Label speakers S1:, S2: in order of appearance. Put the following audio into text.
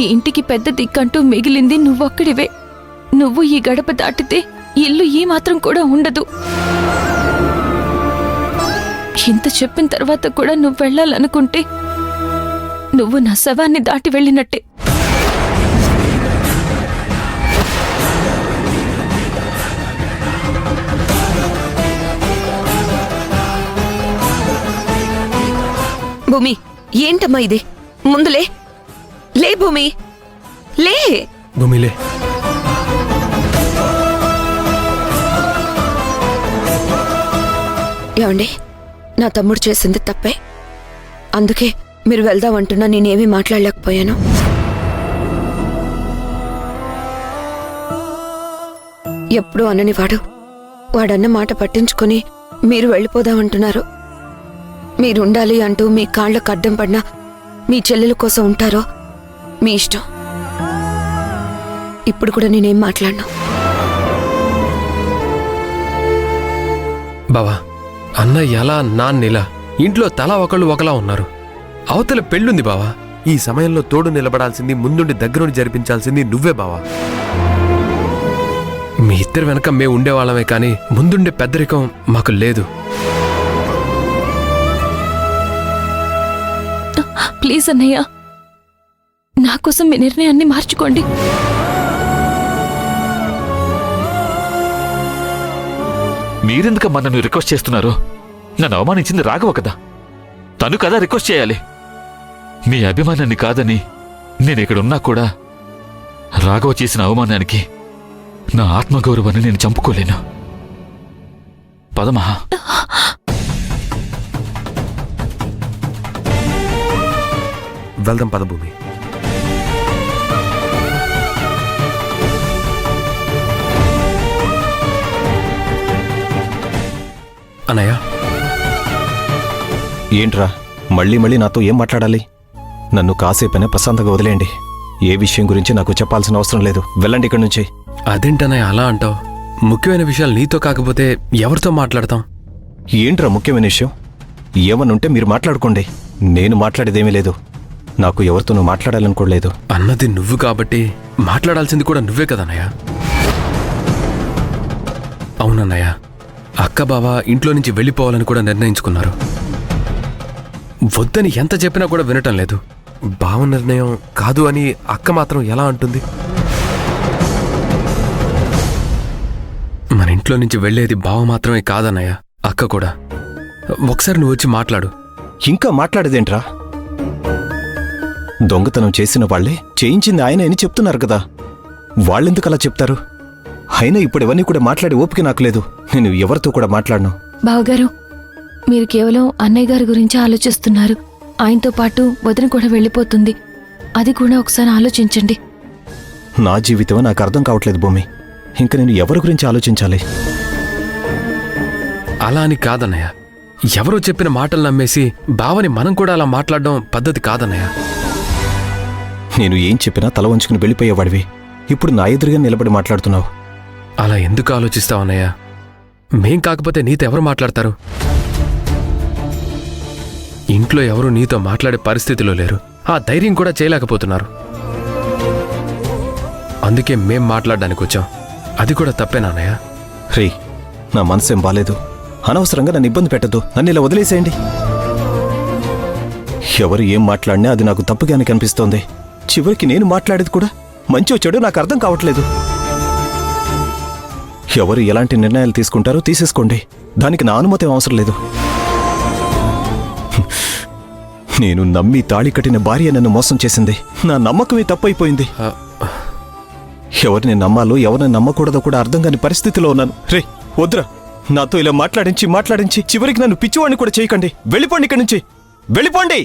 S1: ఈ ఇంటికి పెద్ద దిక్కంటూ మిగిలింది నువ్వొక్కడివే. నువ్వు ఈ గడప దాటితే ఇల్లు ఈ మాత్రం కూడా ఉండదు. ఇంత చెప్పిన తర్వాత కూడా నువ్వు వెళ్ళాలనుకుంటే నువ్వు నా శవాన్ని దాటి వెళ్ళినట్టే.
S2: భూమి, ఏంటమ్మా ఇది? ముందులే, లే భూమి, లే
S3: భూమిలే.
S2: ఏమండి, నా తమ్ముడు చేసింది తప్పే. అందుకే మీరు వెళ్దామంటున్నా నేనేమీ మాట్లాడలేకపోయాను. ఎప్పుడూ అనని వాడన్న మాట పట్టించుకుని మీరు వెళ్ళిపోదామంటున్నారు. మీరుండాలి అంటూ మీ కాళ్ళకు అడ్డం పడినా మీ చెల్లెల కోసం ఉంటారో మీ ఇష్టం. ఇప్పుడు కూడా నేనేం మాట్లాడను.
S3: బావా, అన్న ఎలా నాన్నిలా ఇంట్లో తలా ఒకళ్ళు ఒకలా ఉన్నారు. అవతల పెళ్ళుంది బావా. ఈ సమయంలో తోడు నిలబడాల్సింది, ముందుండి దగ్గరుండి జరిపించాల్సింది నువ్వే బావా. మీ ఇద్దరు వెనక మేము ఉండేవాళ్ళమే కానీ ముందుండే పెద్దరికం మాకు లేదు.
S1: ప్లీజ్ అన్నయ్య, నా కోసం మీ నిర్ణయాన్ని మార్చుకోండి.
S4: మీరెందుకమ్మా నన్ను రిక్వెస్ట్ చేస్తున్నారు? నన్ను అవమానించింది రాఘవ కదా, తను కదా రిక్వెస్ట్ చేయాలి. మీ అభిమానాన్ని కాదని నేనిక్కడున్నా కూడా రాఘవ చేసిన అవమానానికి నా ఆత్మగౌరవాన్ని నేను చంపుకోలేను. పదమహా.
S3: వెళ్దాం పద భూమి. అన్నయ్య,
S5: ఏంట్రా మళ్ళీ మళ్ళీ నాతో ఏం మాట్లాడాలి? నన్ను కాసేపైనా ప్రశాంతంగా వదిలేయండి. ఏ విషయం గురించి నాకు చెప్పాల్సిన అవసరం లేదు. వెళ్ళండి ఇక్కడి నుంచి.
S3: అదేంటన్నయ్య అలా అంటావు? ముఖ్యమైన విషయాలు నీతో కాకపోతే ఎవరితో మాట్లాడతాం?
S5: ఏంట్రా ముఖ్యమైన విషయం? ఏమన్నుంటే మీరు మాట్లాడుకోండి. నేను మాట్లాడేదేమీ లేదు. నాకు ఎవరితోనూ మాట్లాడాలనుకోలేదు.
S3: అన్నది నువ్వు కాబట్టి మాట్లాడాల్సింది కూడా నువ్వే కదన్నయ్య. అవునన్నయ్య, అక్క బావ ఇంట్లో నుంచి వెళ్ళిపోవాలని కూడా నిర్ణయించుకున్నారు. వద్దని ఎంత చెప్పినా కూడా వినటం లేదు. బావ నిర్ణయం కాదు అని అక్క మాత్రం ఎలా అంటుంది? మన ఇంట్లో నుంచి వెళ్లేది బావ మాత్రమే కాదన్నయ్య, అక్క కూడా. ఒకసారి నువ్వు వచ్చి మాట్లాడు.
S5: ఇంకా మాట్లాడేదేంట్రా? దొంగతనం చేసిన వాళ్లే చేయించింది ఆయన అని చెప్తున్నారు కదా. వాళ్ళెందుకు అలా చెప్తారు? అయినా ఇప్పుడు ఇవన్నీ కూడా మాట్లాడే ఓపిక నాకు లేదు. నేను ఎవరితో కూడా మాట్లాడను.
S1: బావగారు, మీరు కేవలం అన్నయ్య గారి గురించి ఆలోచిస్తున్నారు. ఆయనతో పాటు వదిన కూడా వెళ్ళిపోతుంది. అది కూడా ఒకసారి ఆలోచించండి.
S5: నా జీవితం నాకు అర్థం కావట్లేదు భూమి. ఇంక నేను ఎవరి గురించి ఆలోచించాలి?
S3: అలా అని కాదన్నయ్య. ఎవరో చెప్పిన మాటలు నమ్మేసి బావని మనం కూడా అలా మాట్లాడడం పద్ధతి కాదన్నయ్య.
S5: నేను ఏం చెప్పినా తల వంచుకుని వెళ్ళిపోయేవాడివి. ఇప్పుడు నా ఎదురుగా నిలబడి మాట్లాడుతున్నావు.
S3: అలా ఎందుకు ఆలోచిస్తావన్నయ్య? మేం కాకపోతే నీతో ఎవరు మాట్లాడతారు? ఇంట్లో ఎవరూ నీతో మాట్లాడే పరిస్థితిలో లేరు. ఆ ధైర్యం కూడా చేయలేకపోతున్నారు. అందుకే మేం మాట్లాడడానికి వచ్చాం. అది కూడా తప్పేనాన్నయ్య?
S5: రే, నా మనసేం బాలేదు. అనవసరంగా నన్ను ఇబ్బంది పెట్టద్దు. నన్ను ఇలా వదిలేసేయండి. ఎవరు ఏం మాట్లాడినా అది నాకు తప్పుగానే కనిపిస్తోంది. చివరికి నేను మాట్లాడేది కూడా మంచో చెడు నాకు అర్థం కావట్లేదు. ఎవరు ఎలాంటి నిర్ణయాలు తీసుకుంటారో తీసేసుకోండి. దానికి నా అనుమతి అవసరం లేదు. నేను నమ్మి తాళి కట్టిన భార్య నన్ను మోసం చేసింది. నా నమ్మకమే తప్పైపోయింది. ఎవరిని నమ్మాలో ఎవరిని నమ్మకూడదో కూడా అర్థం కాని పరిస్థితిలో ఉన్నాను. రే వద్దురా, నాతో ఇలా మాట్లాడించి చివరికి నన్ను పిచ్చివాడిని కూడా చేయకండి. వెళ్ళిపోండి ఇక్కడి నుంచి, వెళ్ళిపోండి.